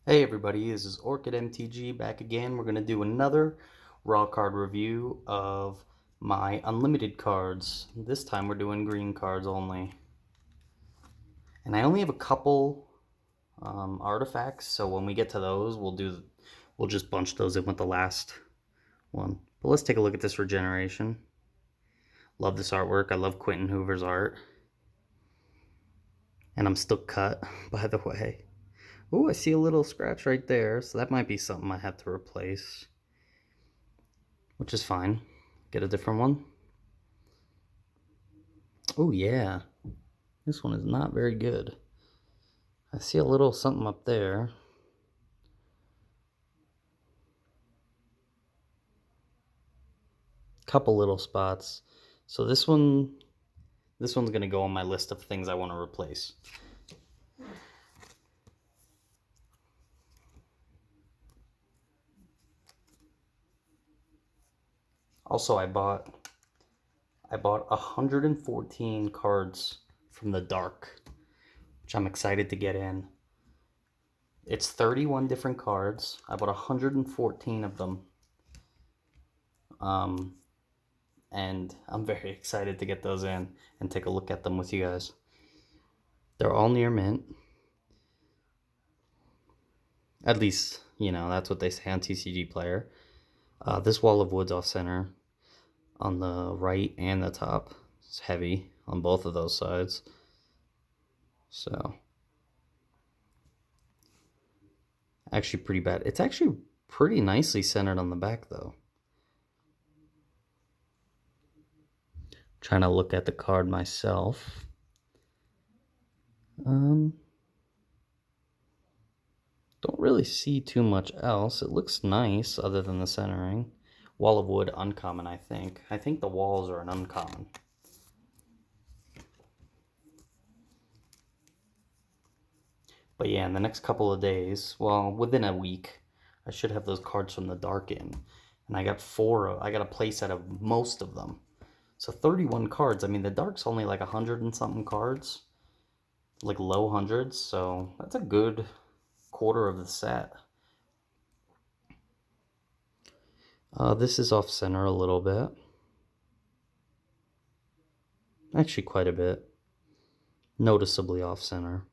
Hey everybody, this is Orchid MTG back again. We're going to do another raw card review of my unlimited cards. This time we're doing green cards only. And I only have a couple artifacts, so when we get to those, we'll just bunch those in with the last one. But let's take a look at this regeneration. Love this artwork. I love Quentin Hoover's art. And I'm still cut, by the way. Oh, I see a little scratch right there, so that might be something I have to replace. Which is fine. Get a different one. Oh yeah, this one is not very good. I see a little something up there. Couple little spots. So this one's gonna go on my list of things I want to replace. Also, I bought 114 cards from the Dark, which I'm excited to get in. It's 31 different cards. I bought 114 of them. And I'm very excited to get those in and take a look at them with you guys. They're all near mint. At least, that's what they say on TCG Player. This Wall of Wood's off center on the right and the top. It's heavy on both of those sides. So, actually pretty bad. It's actually pretty nicely centered on the back, though. Trying to look at the card myself. Don't really see too much else. It looks nice other than the centering. Wall of Wood, uncommon, I think. I think the walls are an uncommon. But yeah, in the next couple of days, well, within a week, I should have those cards from the Dark in. And I got I got a playset of most of them. So 31 cards. I mean, the Dark's only like 100 and something cards. Like low hundreds, so that's a good quarter of the set. This is off center a little bit. Actually, quite a bit. Noticeably off center.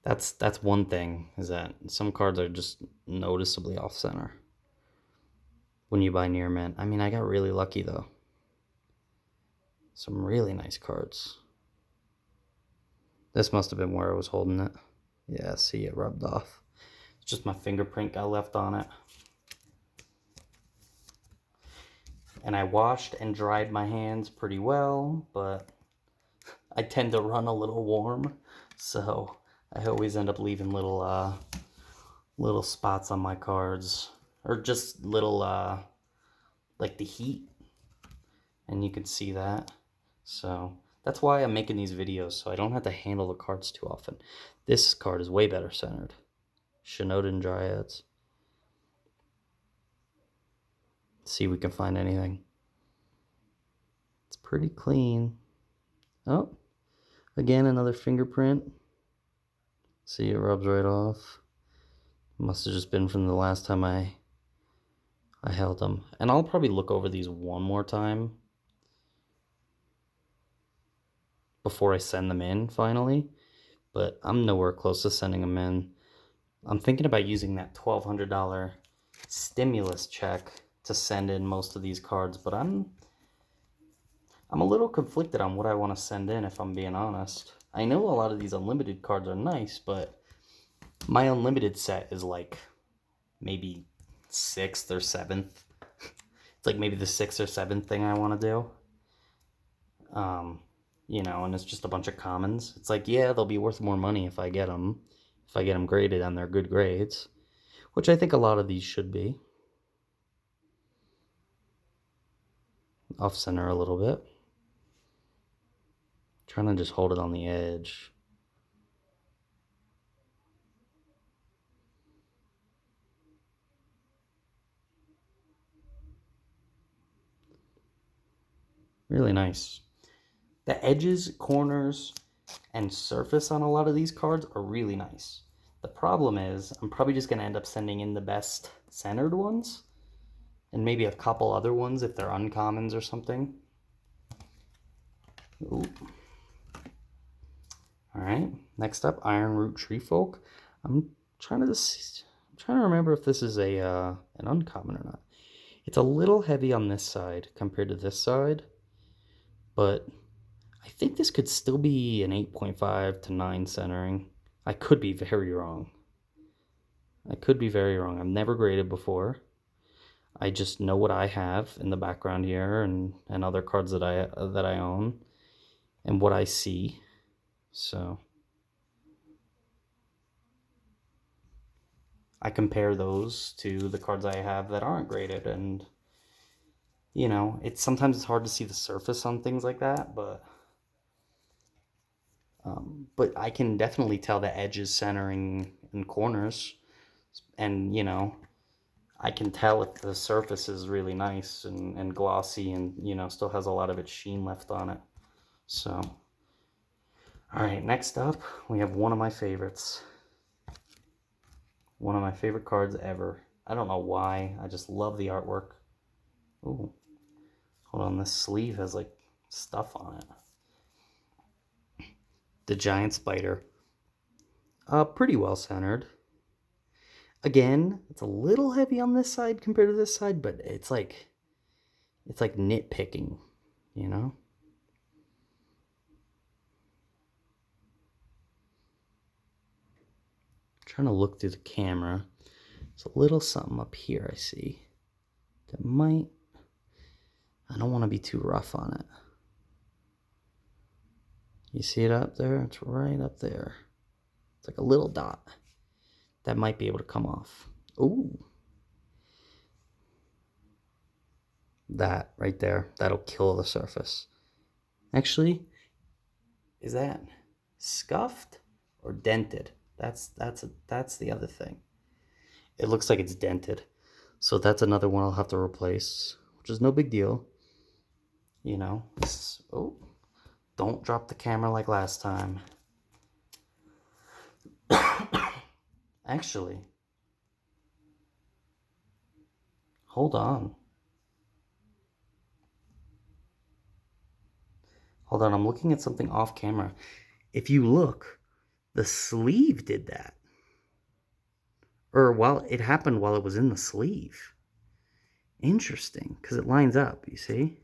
That's one thing, is that some cards are just noticeably off center when you buy near mint. I mean, I got really lucky though. Some really nice cards. This must have been where I was holding it. Yeah, see, it rubbed off. It's just my fingerprint got left on it. And I washed and dried my hands pretty well, but I tend to run a little warm, so I always end up leaving little spots on my cards, or just little like the heat, and you can see that. So that's why I'm making these videos, so I don't have to handle the cards too often. This card is way better centered. Shinoden Dryads. See if we can find anything. It's pretty clean. Oh, again, another fingerprint. See, it rubs right off. Must have just been from the last time I held them. And I'll probably look over these one more time before I send them in finally. But I'm nowhere close to sending them in. I'm thinking about using that $1,200 stimulus check to send in most of these cards, but I'm a little conflicted on what I want to send in, if I'm being honest. I know a lot of these unlimited cards are nice, but my unlimited set is like maybe 6th or 7th. It's like maybe the 6th or 7th thing I want to do. And it's just a bunch of commons. It's like, yeah, they'll be worth more money if I get them. If I get them graded and they're good grades. Which I think a lot of these should be. Off center a little bit. Trying to just hold it on the edge. Really nice. The edges, corners, and surface on a lot of these cards are really nice. The problem is I'm probably just going to end up sending in the best centered ones and maybe a couple other ones if they're uncommons or something. Ooh. All right, next up, Ironroot Treefolk. I'm trying to remember if this is an uncommon or not. It's a little heavy on this side compared to this side, but I think this could still be an 8.5 to 9 centering. I could be very wrong. I've never graded before. I just know what I have in the background here and other cards that I own and what I see. So I compare those to the cards I have that aren't graded, and you know, sometimes it's hard to see the surface on things like that, but I can definitely tell the edges, centering, and corners, and you know, I can tell if the surface is really nice and glossy, and you know, still has a lot of its sheen left on it. So, all right, next up we have one of my favorites. One of my favorite cards ever. I don't know why. I just love the artwork. Ooh. Hold on, this sleeve has like stuff on it. The Giant Spider. Pretty well centered. Again, it's a little heavy on this side compared to this side, but it's like nitpicking, you know? Trying to look through the camera. There's a little something up here I see that might, I don't want to be too rough on it. You see it up there? It's right up there. It's like a little dot. That might be able to come off. Ooh. That right there, that'll kill the surface. Actually, is that scuffed or dented? That's the other thing. It looks like it's dented. So that's another one I'll have to replace, which is no big deal. You know, oh, don't drop the camera like last time. Actually, hold on. Hold on, I'm looking at something off camera. If you look, the sleeve did that. Or it happened while it was in the sleeve. Interesting, because it lines up, you see?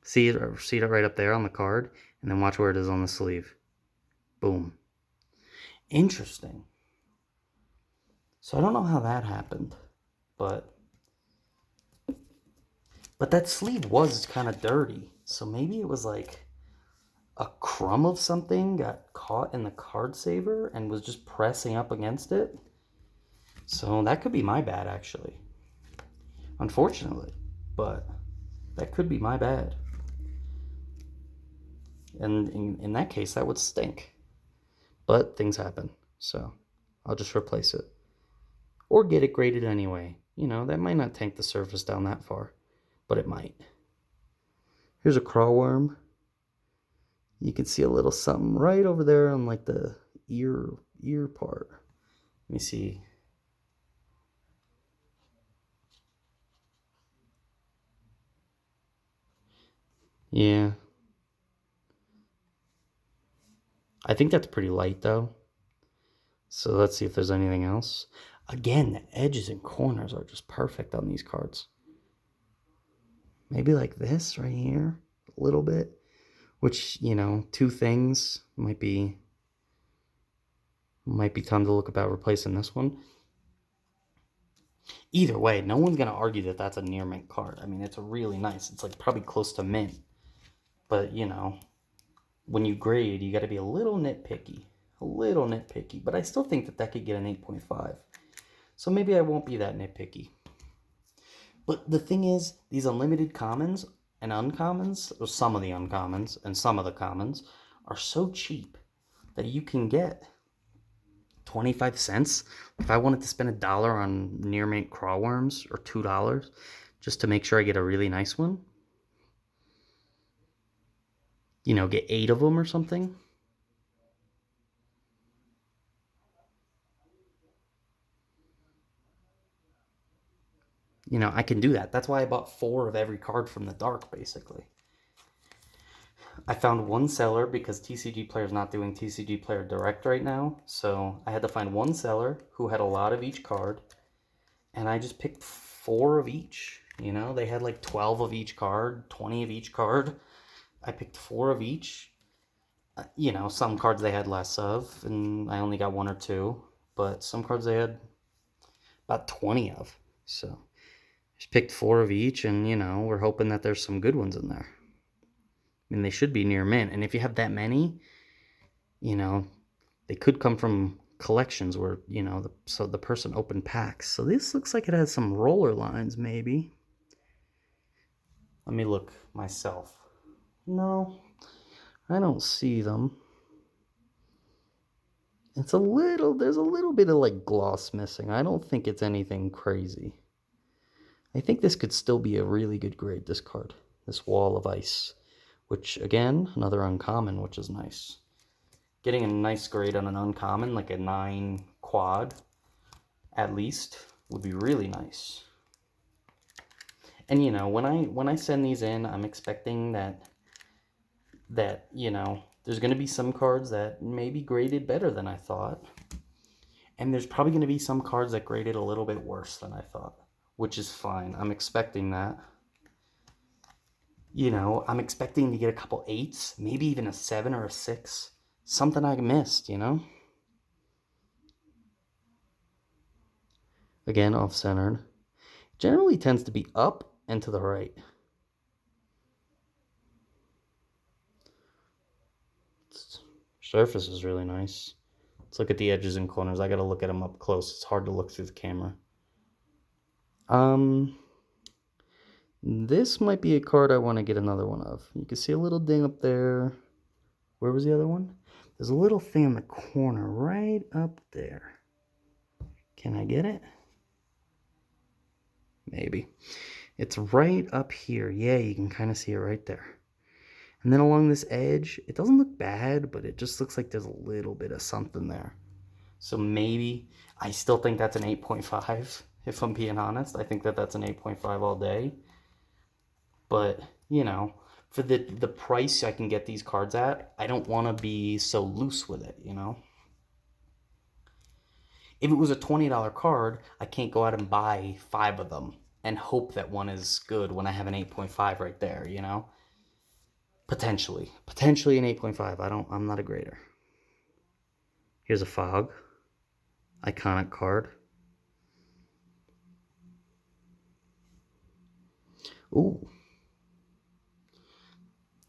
See it right up there on the card, and then watch where it is on the sleeve. Boom. Interesting. So I don't know how that happened, but that sleeve was kind of dirty. So maybe it was like a crumb of something got caught in the card saver and was just pressing up against it. So that could be my bad, actually. Unfortunately, but that could be my bad. And in that case, that would stink. But things happen, so I'll just replace it. Or get it graded anyway. You know, that might not tank the surface down that far, but it might. Here's a crawworm. You can see a little something right over there on like the ear part. Let me see. Yeah. I think that's pretty light though. So let's see if there's anything else. Again, the edges and corners are just perfect on these cards. Maybe like this right here, a little bit. Which, you know, two things might be time to look about replacing this one. Either way, no one's going to argue that that's a near mint card. I mean, it's really nice. It's like probably close to mint. But, you know, when you grade, you got to be a little nitpicky. But I still think that could get an 8.5. So maybe I won't be that nitpicky. But the thing is, these unlimited commons and uncommons, or some of the uncommons and some of the commons, are so cheap that you can get 25 cents. If I wanted to spend $1 on near mint crawworms, or $2, just to make sure I get a really nice one. You know, get 8 of them or something. You know, I can do that. That's why I bought 4 of every card from the dark, basically. I found one seller because TCG Player is not doing TCG Player Direct right now. So I had to find one seller who had a lot of each card. And I just picked 4 of each. You know, they had like 12 of each card, 20 of each card. I picked 4 of each. You know, some cards they had less of, and I only got 1 or 2. But some cards they had about 20 of. So just picked 4 of each, and, you know, we're hoping that there's some good ones in there. I mean, they should be near mint. And if you have that many, you know, they could come from collections where, you know, so the person opened packs. So this looks like it has some roller lines, maybe. Let me look myself. No, I don't see them. There's a little bit of like gloss missing. I don't think it's anything crazy. I think this could still be a really good grade, this card. This Wall of Ice. Which, again, another uncommon, which is nice. Getting a nice grade on an uncommon, like a 9 quad, at least, would be really nice. And, you know, when I send these in, I'm expecting that you know, there's going to be some cards that may be graded better than I thought. And there's probably going to be some cards that graded a little bit worse than I thought, which is fine. I'm expecting that. You know, I'm expecting to get a couple 8s, maybe even a 7 or a 6. Something I missed, you know? Again, off-centered. Generally tends to be up and to the right. Surface is really nice. Let's look at the edges and corners. I gotta look at them up close. It's hard to look through the camera. This might be a card I want to get another one of. You can see a little ding up there. Where was the other one? There's a little thing in the corner right up there. Can I get it? Maybe. It's right up here. Yeah, you can kind of see it right there. And then along this edge, it doesn't look bad, but it just looks like there's a little bit of something there. So maybe, I still think that's an 8.5, if I'm being honest. I think that that's an 8.5 all day. But, you know, for the price I can get these cards at, I don't want to be so loose with it, you know? If it was a $20 card, I can't go out and buy 5 of them and hope that one is good when I have an 8.5 right there, you know? Potentially an 8.5. I'm not a grader. Here's a Fog. Iconic card. Ooh.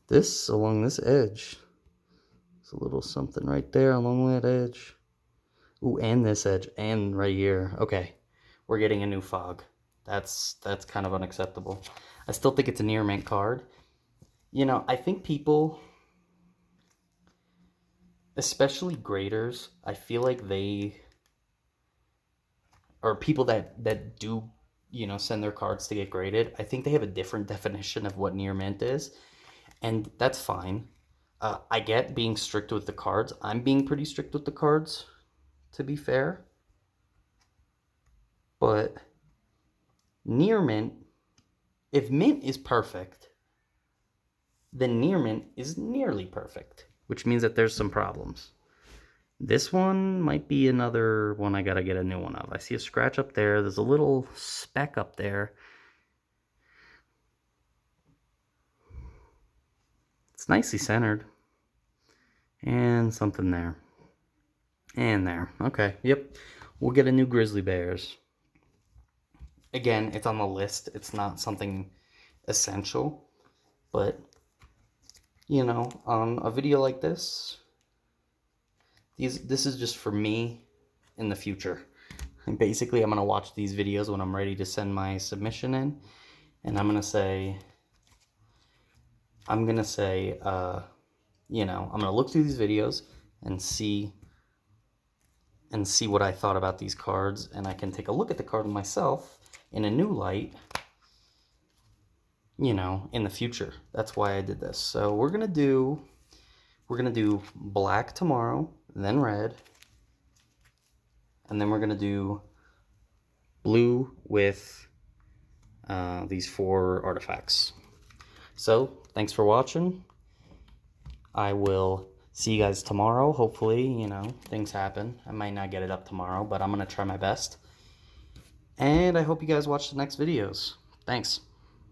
This, along this edge. There's a little something right there along that edge. Ooh, and this edge, and right here. Okay, we're getting a new Fog. That's kind of unacceptable. I still think it's a near mint card. You know, I think people, especially graders, I feel like they, or people that do, you know, send their cards to get graded, I think they have a different definition of what near mint is, and that's fine. I get being strict with the cards. I'm being pretty strict with the cards, to be fair. But near mint, if mint is perfect, then near mint is nearly perfect, which means that there's some problems. This one might be another one I gotta get a new one of. I see a scratch up there. There's a little speck up there. It's nicely centered. And something there. And there. Okay, yep. We'll get a new Grizzly Bears. Again, it's on the list. It's not something essential. But, you know, on a video like this, this is just for me in the future. And basically, I'm going to watch these videos when I'm ready to send my submission in. And I'm going to say, you know, I'm going to look through these videos and see what I thought about these cards. And I can take a look at the card myself in a new light you know, in the future. That's why I did this. So we're gonna do black tomorrow, then red, and then we're gonna do blue with these 4 artifacts. So thanks for watching. I will see you guys tomorrow. Hopefully, you know, things happen. I might not get it up tomorrow, but I'm gonna try my best. And I hope you guys watch the next videos. Thanks.